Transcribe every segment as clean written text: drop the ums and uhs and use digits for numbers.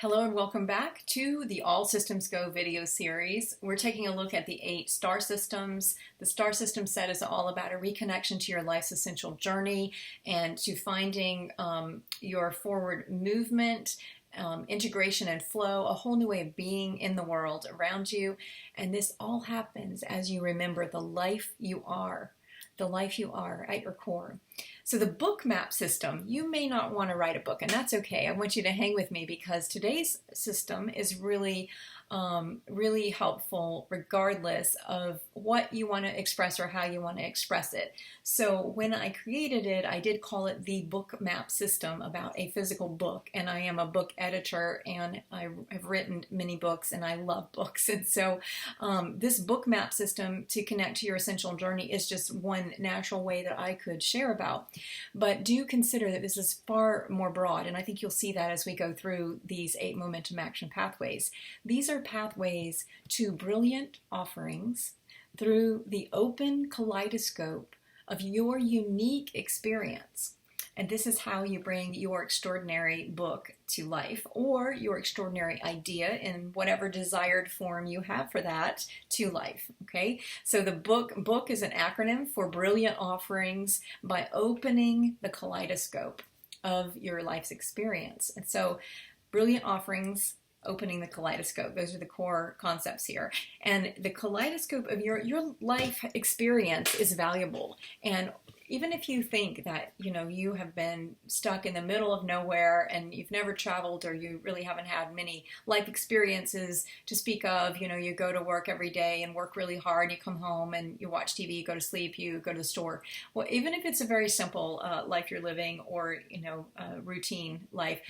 Hello and welcome back to the All Systems Go video series. We're taking a look at the 8 star systems. The star system set is all about a reconnection to your life's essential journey and to finding your forward movement, integration and flow, a whole new way of being in the world around you. And this all happens as you remember the life you are at your core. So the book map system, you may not want to write a book, and that's okay. I want you to hang with me because today's system is really helpful regardless of what you want to express or how you want to express it. So when I created it, I did call it the book map system, about a physical book, and I am a book editor and I have written many books and I love books. And so this book map system to connect to your essential journey is just one natural way that I could share about. But do consider that this is far more broad, and I think you'll see that as we go through these 8 momentum action pathways. These are pathways to brilliant offerings through the open kaleidoscope of your unique experience. And this is how you bring your extraordinary book to life, or your extraordinary idea in whatever desired form you have for that to life. Okay, so the book is an acronym for Brilliant Offerings by opening the kaleidoscope of your life's experience. And so Brilliant Offerings, opening the kaleidoscope. Those are the core concepts here. And the kaleidoscope of your life experience is valuable. And even if you think that, you have been stuck in the middle of nowhere and you've never traveled, or you really haven't had many life experiences to speak of, you go to work every day and work really hard, you come home and you watch TV, you go to sleep, you go to the store. Well, even if it's a very simple life you're living, or, routine life,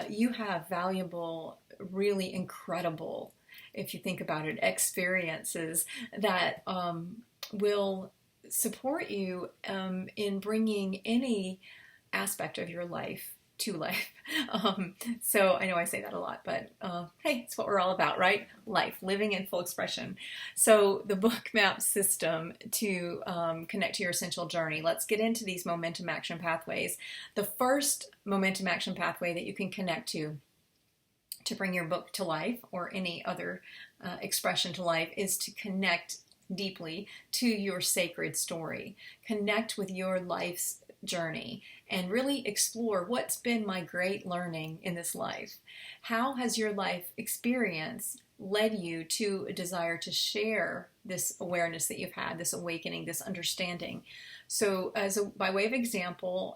you have valuable, really incredible, if you think about it, experiences that will support you in bringing any aspect of your life to life. So I know I say that a lot, but hey, it's what we're all about, right? Life, living in full expression. So the book map system to connect to your essential journey. Let's get into these momentum action pathways. The first momentum action pathway that you can connect to bring your book to life, or any other expression to life, is to connect deeply to your sacred story. Connect with your life's journey and really explore what's been my great learning in this life. How has your life experience led you to a desire to share this awareness that you've had, this awakening, this understanding? So by way of example,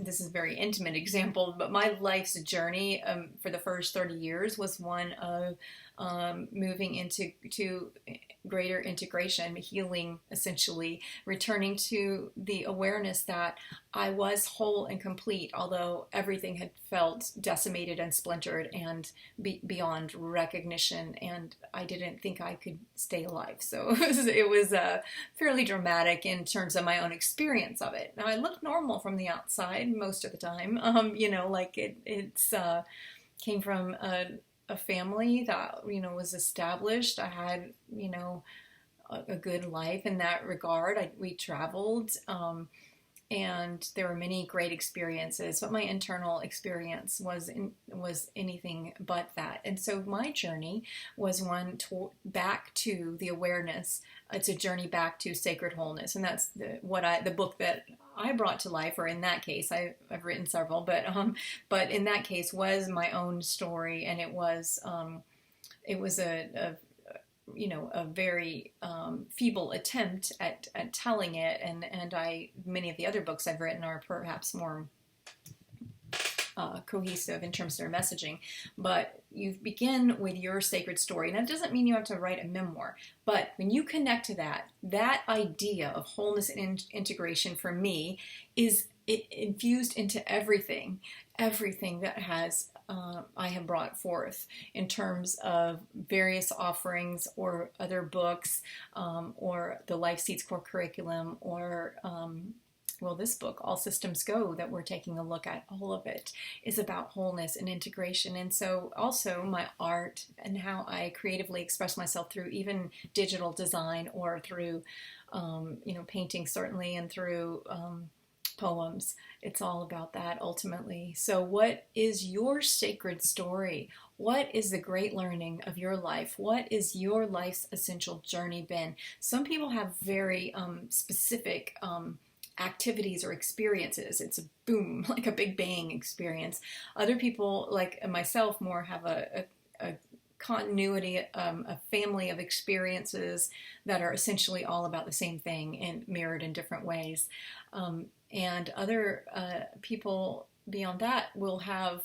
this is a very intimate example, but my life's journey for the first 30 years was one of moving into greater integration, healing, essentially, returning to the awareness that I was whole and complete, although everything had felt decimated and splintered and beyond recognition, and I didn't think I could stay alive. So it was fairly dramatic in terms of my own experience of it. Now, I looked normal from the outside most of the time, it's came from a family that was established. I had a good life in that regard. We traveled, and there were many great experiences, but my internal experience was anything but that. And so my journey was one back to the awareness. It's a journey back to sacred wholeness, and that's the book that I brought to life, or in that case, I've written several, but in that case was my own story, and it was a very feeble attempt at telling it, and many of the other books I've written are perhaps more cohesive in terms of their messaging. But you begin with your sacred story. And that doesn't mean you have to write a memoir, but when you connect to that idea of wholeness and integration, for me, is it infused into everything that has I have brought forth in terms of various offerings, or other books, or the Life Seeds core curriculum, or this book, All Systems Go, that we're taking a look at. All of it is about wholeness and integration. And so also my art and how I creatively express myself through even digital design, or through painting, certainly, and through poems. It's all about that ultimately. So, what is your sacred story? What is the great learning of your life? What is your life's essential journey been? Some people have very specific activities or experiences. It's a boom, like a big bang experience. Other people, like myself, more have a continuity, a family of experiences that are essentially all about the same thing and mirrored in different ways. And other people beyond that will have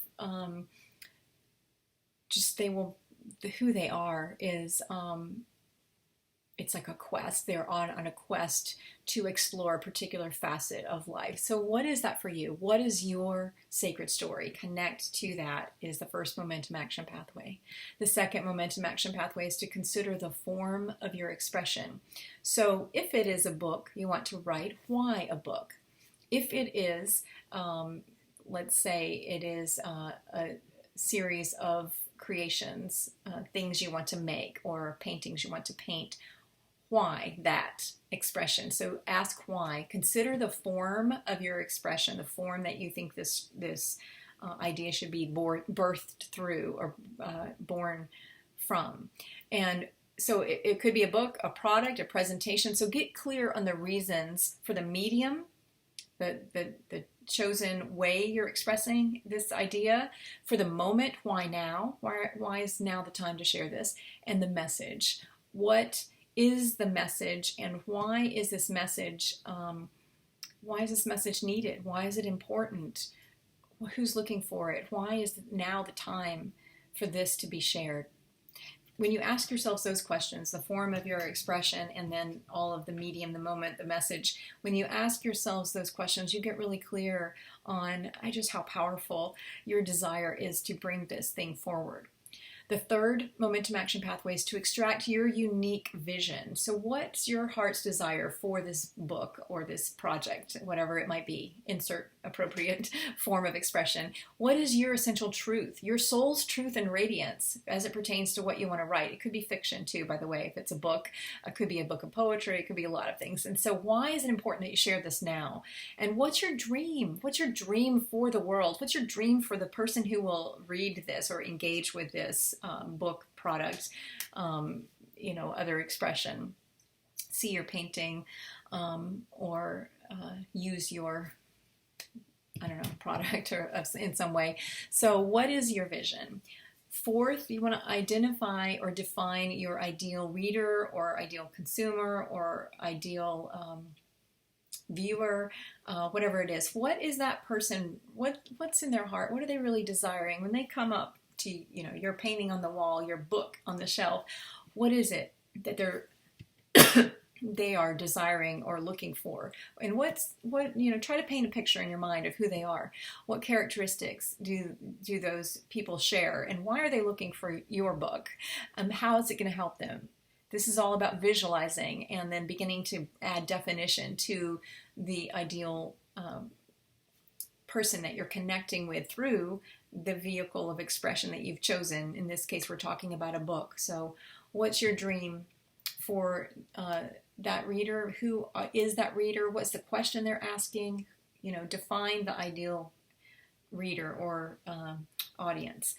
who they are is it's like a quest. They're on a quest to explore a particular facet of life. So what is that for you? What is your sacred story? Connect to that is the first momentum action pathway. The second momentum action pathway is to consider the form of your expression. So if it is a book you want to write, why a book? If it is, let's say it is a series of creations, things you want to make or paintings you want to paint, why that expression? So ask why. Consider the form of your expression, the form that you think this idea should be birthed through or born from. And so it could be a book, a product, a presentation. So get clear on the reasons for the medium, the chosen way you're expressing this idea. For the moment, why now? Why is now the time to share this? And the message. What is the message, and why is this message needed? Why is it important? Who's looking for it? Why is now the time for this to be shared? When you ask yourselves those questions, the form of your expression and then all of the medium, the moment, the message, when you ask yourselves those questions, you get really clear on just how powerful your desire is to bring this thing forward. The third momentum action pathway is to extract your unique vision. So what's your heart's desire for this book or this project, whatever it might be, insert appropriate form of expression. What is your essential truth, your soul's truth and radiance as it pertains to what you want to write? It could be fiction too, by the way. If it's a book, it could be a book of poetry, it could be a lot of things. And so why is it important that you share this now? And what's your dream? What's your dream for the world? What's your dream for the person who will read this or engage with this book, product, other expression, see your painting, or use your, product or in some way. So what is your vision? Fourth, you want to identify or define your ideal reader or ideal consumer or ideal viewer, whatever it is. What is that person? What's in their heart? What are they really desiring when they come up to your painting on the wall, your book on the shelf? What is it that they are desiring or looking for? And try to paint a picture in your mind of who they are. What characteristics do those people share, and why are they looking for your book? How is it going to help them? This is all about visualizing and then beginning to add definition to the ideal person that you're connecting with through the vehicle of expression that you've chosen. In this case, we're talking about a book. So what's your dream for that reader? Who is that reader? What's the question they're asking? Define the ideal reader or audience.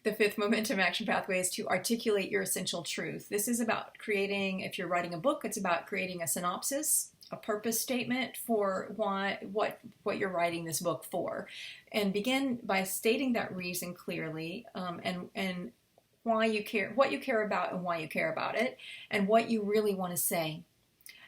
The fifth momentum action pathway is to articulate your essential truth. This is about creating, if you're writing a book, it's about creating a synopsis, a purpose statement for what you're writing this book for. And begin by stating that reason clearly, and why you care, what you care about and why you care about it, and what you really want to say.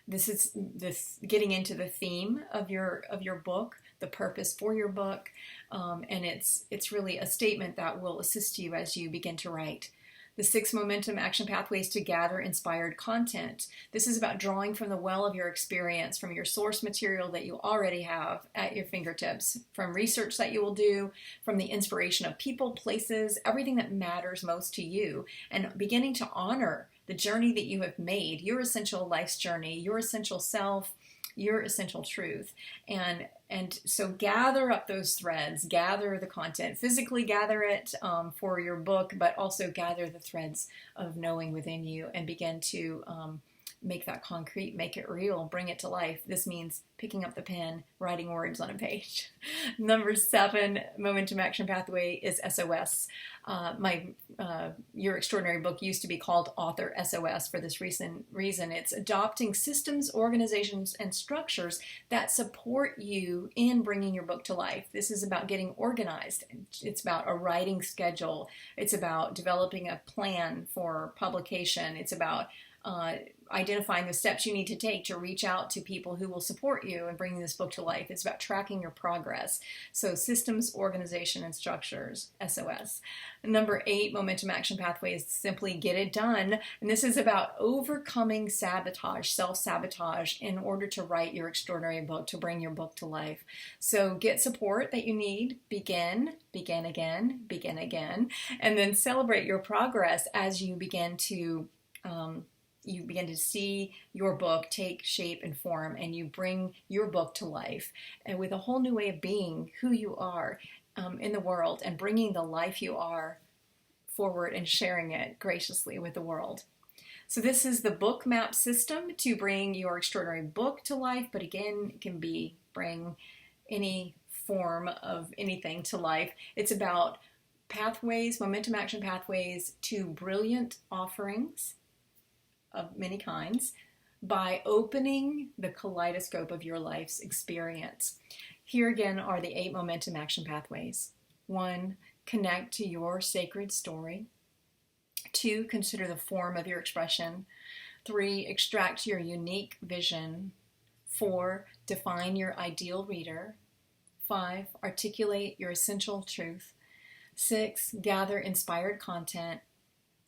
This is getting into the theme of your book, the purpose for your book, and it's really a statement that will assist you as you begin to write. The sixth momentum action pathway is to gather inspired content. This is about drawing from the well of your experience, from your source material that you already have at your fingertips, from research that you will do, from the inspiration of people, places, everything that matters most to you, and beginning to honor the journey that you have made, your essential life's journey, your essential self, your essential truth. And so gather up those threads, gather the content, physically gather it for your book, but also gather the threads of knowing within you and begin to make that concrete, make it real, bring it to life. This means picking up the pen, writing words on a page. Number 7 momentum action pathway is SOS. Your Extraordinary book used to be called Author SOS for this reason. It's adopting systems, organizations, and structures that support you in bringing your book to life. This is about getting organized. It's about a writing schedule. It's about developing a plan for publication. It's about identifying the steps you need to take to reach out to people who will support you in bringing this book to life. It's about tracking your progress. So systems, organization, and structures, SOS. Number 8 momentum action pathway is simply get it done. And this is about overcoming sabotage, self-sabotage, in order to write your extraordinary book, to bring your book to life. So get support that you need, begin again, and then celebrate your progress as you begin to see your book take shape and form, and you bring your book to life and with a whole new way of being who you are in the world, and bringing the life you are forward and sharing it graciously with the world. So this is the book map system to bring your extraordinary book to life, but again, it can be bring any form of anything to life. It's about pathways, momentum action pathways to brilliant offerings of many kinds by opening the kaleidoscope of your life's experience. Here again are the 8 momentum action pathways. 1, connect to your sacred story. 2, consider the form of your expression. 3, extract your unique vision. 4, define your ideal reader. 5, articulate your essential truth. 6, gather inspired content.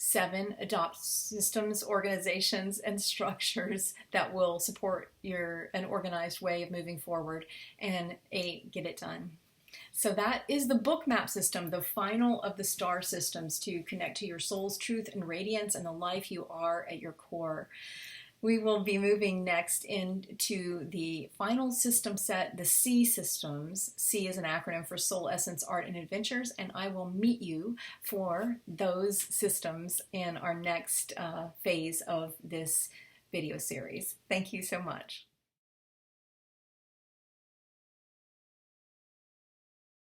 7, adopt systems, organizations, and structures that will support an organized way of moving forward. And 8, get it done. So that is the book map system, the final of the star systems to connect to your soul's truth and radiance and the life you are at your core. We will be moving next into the final system set, the C systems. C is an acronym for Soul, Essence, Art, and Adventures, and I will meet you for those systems in our next phase of this video series. Thank you so much.